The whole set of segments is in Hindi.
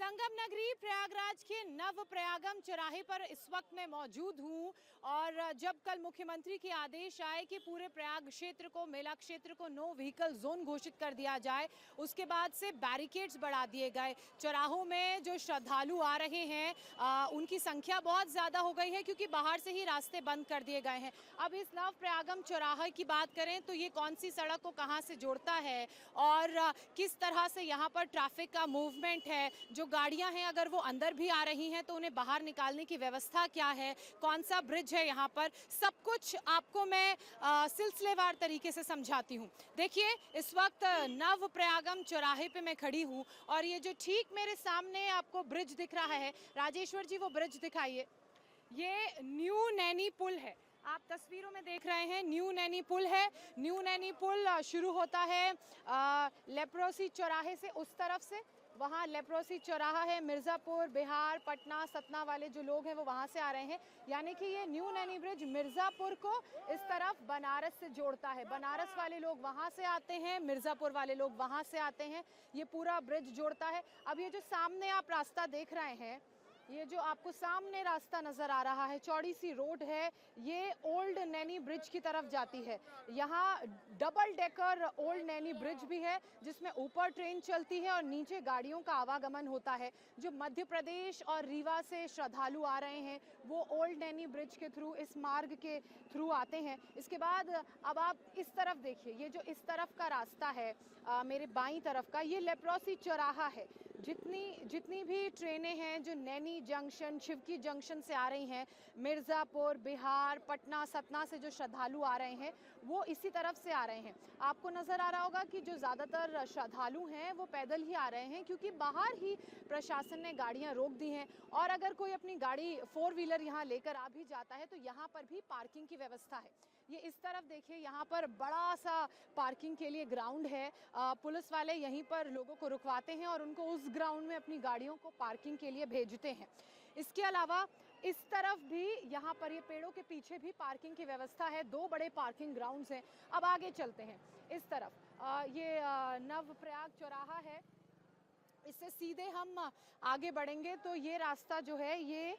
संगम नगरी प्रयागराज के नव प्रयागम चौराहे पर इस वक्त मैं मौजूद हूं और जब कल मुख्यमंत्री के आदेश आए कि पूरे प्रयाग क्षेत्र को, मेला क्षेत्र को नो व्हीकल जोन घोषित कर दिया जाए, उसके बाद से बैरिकेड्स बढ़ा दिए गए। चौराहों में जो श्रद्धालु आ रहे हैं उनकी संख्या बहुत ज़्यादा हो गई है क्योंकि बाहर से ही रास्ते बंद कर दिए गए हैं। अब इस नव प्रयागम चौराहे की बात करें तो ये कौन सी सड़क को कहाँ से जोड़ता है और किस तरह से यहाँ पर ट्रैफिक का मूवमेंट है, जो गाड़ियां हैं अगर वो अंदर भी आ रही हैं तो उन्हें बाहर निकालने की व्यवस्था क्या है, कौन सा ब्रिज है यहाँ पर, सब कुछ आपको मैं सिलसिलेवार तरीके से समझाती हूँ। देखिए, इस वक्त नव प्रयागम चौराहे पे मैं खड़ी हूँ और ये जो ठीक मेरे सामने आपको ब्रिज दिख रहा है, राजेश्वर जी वो ब्रिज दिखाइए, ये न्यू नैनी पुल है। आप तस्वीरों में देख रहे हैं न्यू नैनी पुल है। न्यू नैनी पुल शुरू होता है लेप्रोसी चौराहे से, उस तरफ से वहाँ लेप्रोसी चौराहा है, मिर्ज़ापुर, बिहार, पटना, सतना वाले जो लोग हैं वो वहाँ से आ रहे हैं। यानी कि ये न्यू नैनी ब्रिज मिर्ज़ापुर को इस तरफ बनारस से जोड़ता है। बनारस वाले लोग वहाँ से आते हैं, मिर्ज़ापुर वाले लोग वहाँ से आते हैं, ये पूरा ब्रिज जोड़ता है। अब ये जो सामने आप रास्ता देख रहे हैं, ये जो आपको सामने रास्ता नज़र आ रहा है, चौड़ी सी रोड है, ये ओल्ड नैनी ब्रिज की तरफ जाती है। यहाँ double decker old Naini bridge भी है जिसमें ऊपर ट्रेन चलती है और नीचे गाड़ियों का आवागमन होता है। जो मध्य प्रदेश और रीवा से श्रद्धालु आ रहे हैं वो ओल्ड नैनी ब्रिज के थ्रू, इस मार्ग के थ्रू आते हैं। इसके बाद अब आप इस तरफ देखिए, ये जो इस तरफ का रास्ता है मेरे बाईं तरफ का, ये लेप्रोसी चौराहा है। जितनी भी ट्रेनें हैं जो नैनी जंक्शन, शिवकी जंक्शन से आ रही हैं, मिर्ज़ापुर, बिहार, पटना, सतना से जो श्रद्धालु आ रहे हैं वो इसी तरफ से आ रहे हैं। आपको नज़र आ रहा होगा कि जो ज़्यादातर श्रद्धालु हैं वो पैदल ही आ रहे हैं क्योंकि बाहर ही प्रशासन ने गाड़ियां रोक दी हैं और अगर कोई अपनी गाड़ी 4 व्हीलर यहाँ लेकर आ भी जाता है तो यहाँ पर भी पार्किंग की व्यवस्था है। ये इस तरफ देखिए, यहाँ पर बड़ा सा पार्किंग के लिए ग्राउंड है। पुलिस वाले यहीं पर लोगों को रुकवाते हैं और उनको उस ग्राउंड में अपनी गाड़ियों को पार्किंग के लिए भेजते हैं। इसके अलावा इस तरफ भी, यहाँ पर ये पेड़ों के पीछे भी पार्किंग की व्यवस्था है, 2 बड़े पार्किंग ग्राउंड्स हैं। अब आगे चलते हैं इस तरफ, ये नव प्रयाग चौराहा है, इससे सीधे हम आगे बढ़ेंगे तो ये रास्ता जो है ये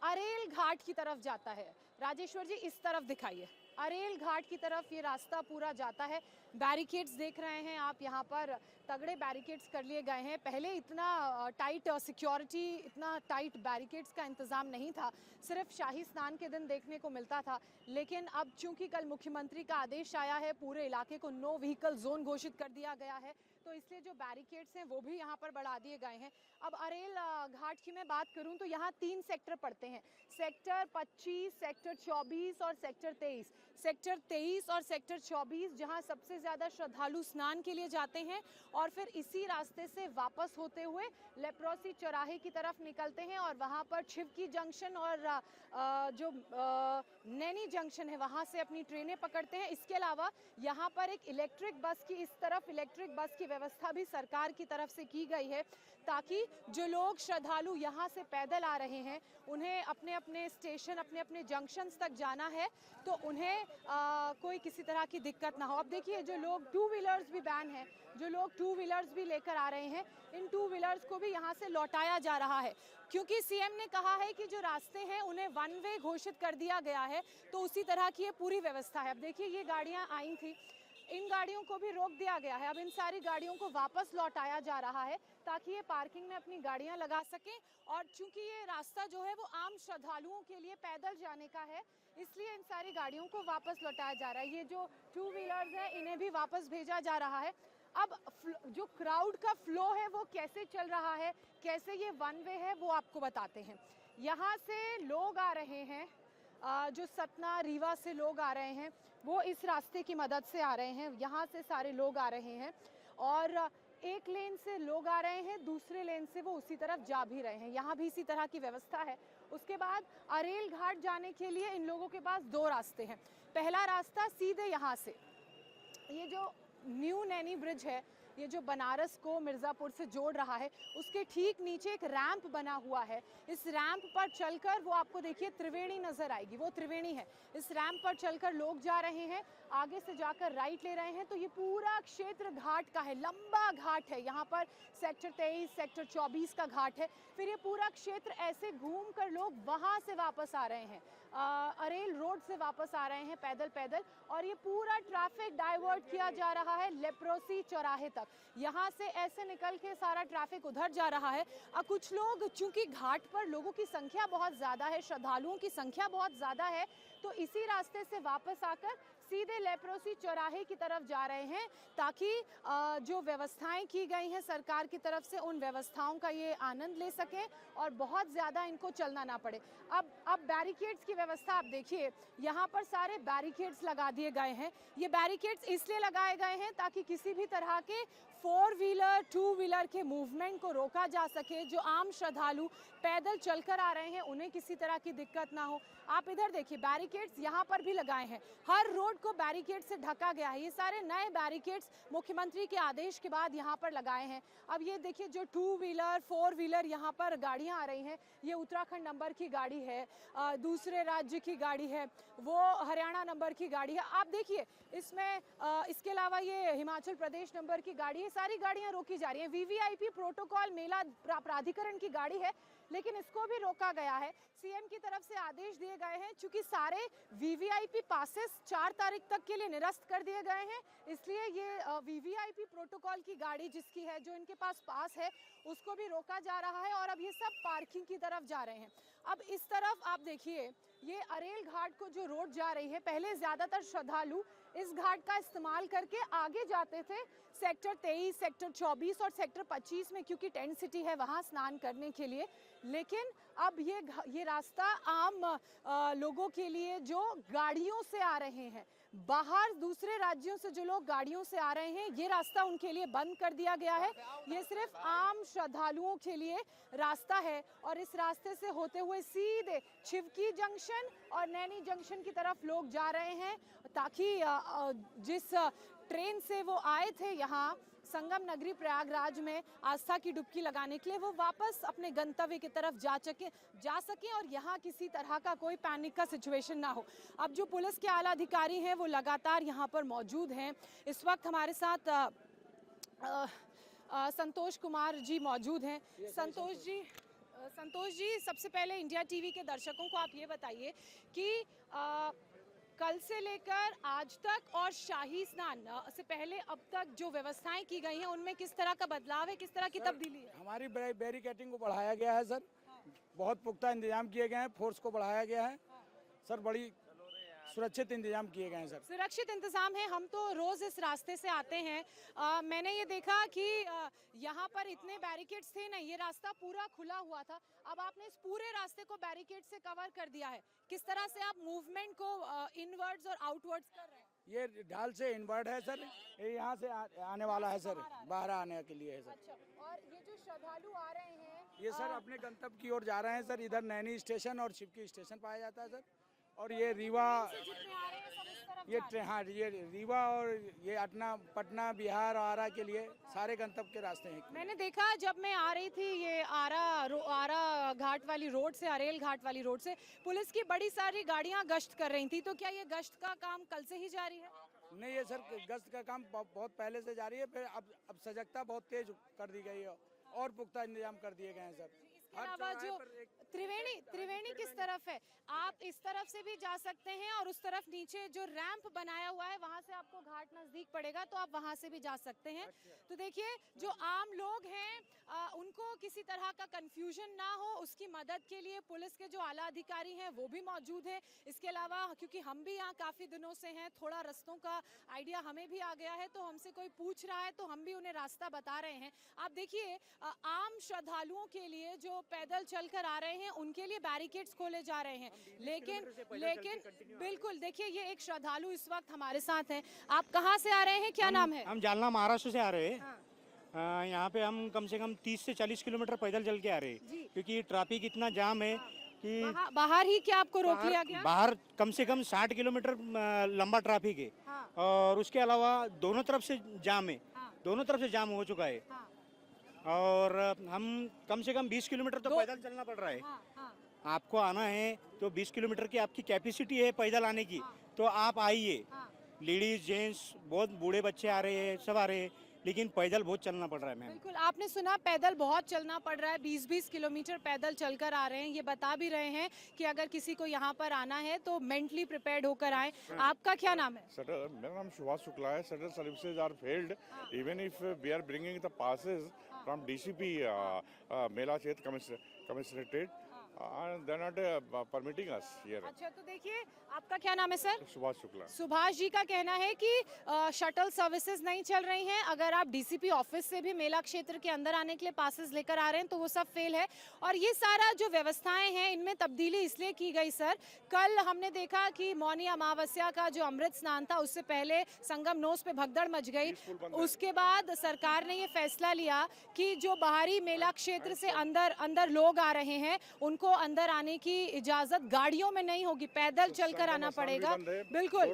अरेल घाट की तरफ जाता है। राजेश्वर जी इस तरफ दिखाइए, अरेल घाट की तरफ ये रास्ता पूरा जाता है। बैरिकेड्स देख रहे हैं आप, यहाँ पर तगड़े बैरिकेड्स कर लिए गए हैं। पहले इतना टाइट सिक्योरिटी, इतना टाइट बैरिकेड्स का इंतज़ाम नहीं था, सिर्फ शाही स्नान के दिन देखने को मिलता था। लेकिन अब चूंकि कल मुख्यमंत्री का आदेश आया है, पूरे इलाके को नो व्हीकल जोन घोषित कर दिया गया है, तो इसलिए जो बैरिकेड्स हैं वो भी यहाँ पर बढ़ा दिए गए हैं। अब अरेल घाट की मैं बात करूँ तो यहाँ 3 सेक्टर पड़ते हैं, सेक्टर 25, सेक्टर 24 और सेक्टर 23। सेक्टर 23 और सेक्टर 24 जहाँ सबसे ज़्यादा श्रद्धालु स्नान के लिए जाते हैं और फिर इसी रास्ते से वापस होते हुए लेप्रोसी चौराहे की तरफ निकलते हैं और वहाँ पर शिवकी जंक्शन और जो नैनी जंक्शन है वहाँ से अपनी ट्रेनें पकड़ते हैं। इसके अलावा यहाँ पर एक इलेक्ट्रिक बस की, इस तरफ इलेक्ट्रिक बस की व्यवस्था भी सरकार की तरफ से की गई है ताकि जो लोग श्रद्धालु यहाँ से पैदल आ रहे हैं उन्हें अपने अपने स्टेशन, अपने अपने जंक्शंस तक जाना है तो उन्हें कोई किसी तरह की दिक्कत ना हो। अब देखिए, जो लोग 2 व्हीलर्स भी बैन है, जो लोग 2 व्हीलर्स भी लेकर आ रहे हैं, इन 2 व्हीलर्स को भी यहाँ से लौटाया जा रहा है क्योंकि सीएम ने कहा है कि जो रास्ते हैं उन्हें 1 वे घोषित कर दिया गया है, तो उसी तरह की ये पूरी व्यवस्था है। अब देखिए, ये गाड़ियाँ आई थी, इन गाड़ियों को भी रोक दिया गया है। अब इन सारी गाड़ियों को वापस लौटाया जा रहा है ताकि ये पार्किंग में अपनी गाड़ियां लगा सकें और चूंकि ये रास्ता जो है वो आम श्रद्धालुओं के लिए पैदल जाने का है, इसलिए इन सारी गाड़ियों को वापस लौटाया जा रहा है। ये जो 2 व्हीलर्स हैं इन्हें भी वापस भेजा जा रहा है। अब जो क्राउड का फ्लो है वो कैसे चल रहा है, कैसे ये 1 वे है, वो आपको बताते हैं। यहाँ से लोग आ रहे हैं, जो सतना, रीवा से लोग आ रहे हैं वो इस रास्ते की मदद से आ रहे हैं। यहाँ से सारे लोग आ रहे हैं और एक लेन से लोग आ रहे हैं, दूसरे लेन से वो उसी तरफ जा भी रहे हैं। यहाँ भी इसी तरह की व्यवस्था है। उसके बाद अरेल घाट जाने के लिए इन लोगों के पास 2 रास्ते हैं। पहला रास्ता सीधे यहाँ से, ये जो न्यू नैनी ब्रिज है ये जो बनारस को मिर्ज़ापुर से जोड़ रहा है, उसके ठीक नीचे एक रैंप बना हुआ है। इस रैंप पर चलकर वो आपको देखिए त्रिवेणी नजर आएगी, वो त्रिवेणी है। इस रैंप पर चलकर लोग जा रहे हैं, आगे से जाकर राइट ले रहे हैं। तो ये पूरा क्षेत्र घाट का है, लंबा घाट है। यहाँ पर सेक्टर 23, सेक्टर 24 का घाट है। फिर ये पूरा क्षेत्र ऐसे घूम कर लोग वहाँ से वापस आ रहे हैं, अरेल रोड से वापस आ रहे हैं पैदल पैदल। और ये पूरा ट्रैफिक डाइवर्ट किया जा रहा है लेप्रोसी चौराहे तक। यहाँ से ऐसे निकल के सारा ट्रैफिक उधर जा रहा है। अब कुछ लोग, चूंकि घाट पर लोगों की संख्या बहुत ज़्यादा है, श्रद्धालुओं की संख्या बहुत ज़्यादा है, तो इसी रास्ते से वापस आकर सीधे लेप्रोसी चौराहे की तरफ जा रहे हैं, ताकि जो व्यवस्थाएं की गई हैं सरकार की तरफ से, उन व्यवस्थाओं का ये आनंद ले सकें और बहुत ज़्यादा इनको चलना ना पड़े। अब बैरिकेड्स की व्यवस्था आप देखिए, यहाँ पर सारे बैरिकेड्स लगा दिए गए हैं। ये बैरिकेड्स इसलिए लगाए गए हैं ताकि किसी भी तरह के 4 व्हीलर 2 व्हीलर के मूवमेंट को रोका जा सके। जो आम श्रद्धालु पैदल चलकर आ रहे हैं उन्हें किसी तरह की दिक्कत ना हो। आप इधर देखिए, बैरिकेड्स यहाँ पर भी लगाए हैं, हर रोड को बैरिकेड से ढका गया है। ये सारे नए बैरिकेड्स मुख्यमंत्री के आदेश के बाद यहाँ पर लगाए हैं। अब ये देखिए, जो 2 व्हीलर 4 व्हीलर यहाँ पर गाड़ियाँ आ रही हैं, ये उत्तराखंड नंबर की गाड़ी है, दूसरे राज्य की गाड़ी है, वो हरियाणा नंबर की गाड़ी है। आप देखिए इसमें इसके अलावा ये हिमाचल प्रदेश नंबर की गाड़ी है। सारी गाड़ियाँ रोकी जा रही हैं। वीवीआईपी प्रोटोकॉल मेला प्राधिकरण की गाड़ी है, लेकिन इसको भी रोका गया है। सीएम की तरफ से आदेश दिए गए हैं, चूंकि सारे वीवीआईपी पासेस 4 तारीख तक के लिए निरस्त कर दिए गए हैं, इसलिए ये वीवीआईपी प्रोटोकॉल की गाड़ी जिसकी है, जो इनके पास है, उसको भी रोका जा रहा है। और अब ये सब पार्किंग की तरफ जा रहे हैं। अब इस तरफ आप देखिए, ये अरेल घाट को जो रोड जा रही है, पहले ज्यादातर श्रद्धालु इस घाट का इस्तेमाल करके आगे जाते थे सेक्टर 23, सेक्टर 24 और सेक्टर 25 में, क्योंकि टेंट सिटी है वहाँ स्नान करने के लिए। लेकिन अब ये रास्ता आम लोगों के लिए जो गाड़ियों से आ रहे हैं, बाहर दूसरे राज्यों से जो लोग गाड़ियों से आ रहे हैं, ये रास्ता उनके लिए बंद कर दिया गया है। ये सिर्फ आम श्रद्धालुओं के लिए रास्ता है। और इस रास्ते से होते हुए सीधे छिवकी जंक्शन और नैनी जंक्शन की तरफ लोग जा रहे हैं, ताकि जिस ट्रेन से वो आए थे यहाँ संगम नगरी प्रयागराज में आस्था की डुबकी लगाने के लिए, वो वापस अपने गंतव्य की तरफ जा सके और यहाँ किसी तरह का कोई पैनिक का सिचुएशन ना हो। अब जो पुलिस के आला अधिकारी हैं वो लगातार यहाँ पर मौजूद हैं। इस वक्त हमारे साथ संतोष कुमार जी मौजूद हैं। संतोष जी, सबसे पहले इंडिया टीवी के दर्शकों को आप ये बताइए कि कल से लेकर आज तक और शाही स्नान से पहले अब तक जो व्यवस्थाएं की गई हैं, उनमें किस तरह का बदलाव है, किस तरह की तब्दीली है? हमारी बैरिकेडिंग को बढ़ाया गया है सर, बहुत पुख्ता इंतजाम किए गए हैं, फोर्स को बढ़ाया गया है सर, बड़ी सुरक्षित इंतजाम किए गए हैं सर। सुरक्षित इंतजाम है। हम तो रोज इस रास्ते से आते हैं, मैंने ये देखा कि यहाँ पर इतने बैरिकेड्स थे नहीं, ये रास्ता पूरा खुला हुआ था। अब आपने इस पूरे रास्ते को बैरिकेड से कवर कर दिया है। किस तरह से आप मूवमेंट को इनवर्ड्स और आउटवर्ड्स कर रहे हैं? ये ढाल से इनवर्ड है सर, ये यहाँ से आने वाला है सर, बाहर आने के लिए है सर। अच्छा, और ये जो श्रद्धालु आ रहे हैं, ये सर अपने गंतव्य की ओर जा रहे हैं सर। इधर नैनी स्टेशन और छिपकी स्टेशन पाया जाता है सर। और ये रीवा, ये रीवा और ये अटना, पटना, बिहार, आरा के लिए सारे गंतव्य के रास्ते हैं। मैंने देखा जब मैं आ रही थी ये आरा घाट वाली रोड से, अरेल घाट वाली रोड से, पुलिस की बड़ी सारी गाड़ियां गश्त कर रही थी। तो क्या ये गश्त का काम कल से ही जारी है? नहीं, ये सर गश्त का काम बहुत पहले से जारी है। फिर अब सजगता बहुत तेज कर दी गई है और पुख्ता इंतजाम कर दिए गए हैं सर। इसके अलावा जो त्रिवेणी किस तरफ है? आप इस तरफ से भी जा सकते हैं और उस तरफ नीचे जो रैंप बनाया हुआ है वहां से आपको घाट नजदीक पड़ेगा, तो आप वहां से भी जा सकते हैं। तो देखिए, जो आम लोग हैं उनको किसी तरह का कंफ्यूजन ना हो, उसकी मदद के लिए पुलिस के जो आला अधिकारी हैं वो भी मौजूद हैं। इसके अलावा क्योंकि हम भी यहाँ काफी दिनों से हैं, थोड़ा रास्तों का आइडिया हमें भी आ गया है, तो हमसे कोई पूछ रहा है तो हम भी उन्हें रास्ता बता रहे हैं। आप देखिए, आम श्रद्धालुओं के लिए जो पैदल चलकर आ रहे हैं उनके लिए बैरिकेड्स खोले जा रहे हैं। लेकिन बिल्कुल देखिए, ये एक श्रद्धालु इस वक्त हमारे साथ हैं। आप कहाँ से आ रहे हैं, क्या नाम है? हम जालना महाराष्ट्र से आ रहे हैं। यहाँ पे हम कम से कम 30 से 40 किलोमीटर पैदल चल के आ रहे हैं, क्योंकि ट्रैफिक इतना जाम है कि बाहर ही क्या आपको रोक लिया गया? बाहर कम से कम 60 किलोमीटर लंबा ट्रैफिक है। और उसके अलावा दोनों तरफ से जाम है। दोनों तरफ से जाम हो चुका है। हाँ, और हम कम से कम 20 किलोमीटर तो दो- पैदल चलना पड़ रहा है। हाँ, हाँ, आपको आना है तो 20 किलोमीटर की आपकी कैपेसिटी है पैदल आने की, तो आप आइए। हाँ। लेडीज जेंट्स बहुत बूढ़े बच्चे आ रहे हैं, सब आ रहे हैं, लेकिन पैदल बहुत चलना पड़ रहा है मैम। बिल्कुल, आपने सुना पैदल बहुत चलना पड़ रहा है, 20-20 किलोमीटर पैदल चलकर आ रहे हैं। ये बता भी रहे हैं कि अगर किसी को यहाँ पर आना है तो मेंटली प्रिपेयर्ड होकर आए। आपका क्या नाम है? Shuttle, मेरा नाम सुभाष शुक्ला है। Shuttle services are failed even if we are bringing the passes from DCP मेला क्षेत्र commissionerate and they're not permitting us here. अच्छा, तो देखिए, आपका क्या नाम है सर? सुभाष शुक्ला। सुभाष जी का कहना है कि शटल सर्विसेज नहीं चल रही हैं। अगर आप डीसीपी ऑफिस से भी मेला क्षेत्र के अंदर आने के लिए पासेस लेकर आ रहे हैं तो वो सब फेल है। और ये सारा जो व्यवस्थाएं हैं इनमें तब्दीली इसलिए की गई सर, कल हमने देखा कि मौनी अमावस्या का जो अमृत स्नान था उससे पहले संगम नोस पे भगदड़ मच गई। उसके बाद सरकार ने ये फैसला लिया कि जो बाहरी मेला क्षेत्र से अंदर लोग आ रहे हैं उनको अंदर आने की इजाजत गाड़ियों में नहीं होगी, पैदल चलकर आना पड़ेगा। बिल्कुल,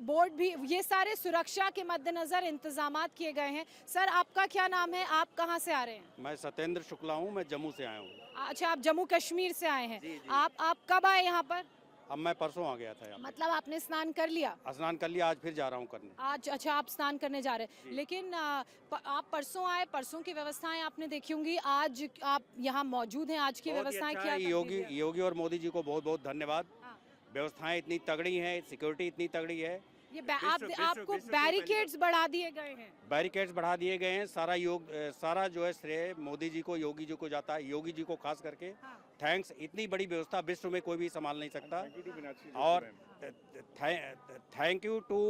बोर्ड भी, ये सारे सुरक्षा के मद्देनजर इंतजामात किए गए हैं। सर, आपका क्या नाम है? आप कहाँ से आ रहे हैं? मैं सत्येंद्र शुक्ला हूँ, मैं जम्मू से आया हूँ। अच्छा, आप जम्मू कश्मीर से आए हैं। जी, जी। आप कब आए यहाँ पर? अब मैं परसों आ गया था यहाँ मतलब आपने स्नान कर लिया? स्नान कर लिया, आज फिर जा रहा हूँ करने। आज? अच्छा, आप स्नान करने जा रहे हैं, लेकिन आप परसों आए, परसों की व्यवस्थाएं आपने देखी होंगी, आज आप यहाँ मौजूद हैं, आज की बहुत ही व्यवस्थाएं अच्छा क्या है। तब्दीली है? योगी और मोदी जी को बहुत बहुत धन्यवाद। हाँ। व्यवस्थाएं इतनी तगड़ी हैं, सिक्योरिटी इतनी तगड़ी है, ये विश्व आपको की बैरिकेड्स बढ़ा दिए गए हैं। बैरिकेड्स बढ़ा दिए गए हैं। सारा जो है श्रेय मोदी जी को, योगी जी को जाता है, योगी जी को खास करके हाँ। थैंक्स। इतनी बड़ी व्यवस्था विश्व में कोई भी संभाल नहीं सकता। Thank you to Meenakshi ji और ma'am. Thank you to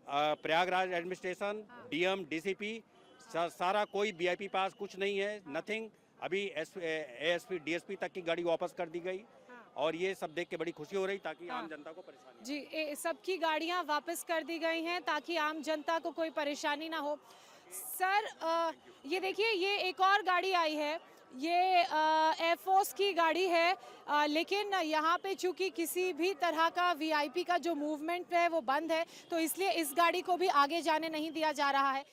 Prayagraj administration, DM, DCP, सारा कोई वीआईपी पास कुछ नहीं है, नथिंग। अभी एएसपी डीएसपी तक की गाड़ी वापस कर दी गई और ये सब देख के बड़ी खुशी हो रही, ताकि आम जनता को परेशानी जी, सबकी गाड़ियां वापस कर दी गई हैं ताकि आम जनता को कोई परेशानी ना हो। सर, ये देखिए, ये एक और गाड़ी आई है, ये एयरफोर्स की गाड़ी है, लेकिन यहाँ पे चूंकि किसी भी तरह का वीआईपी का जो मूवमेंट है वो बंद है, तो इसलिए इस गाड़ी को भी आगे जाने नहीं दिया जा रहा है।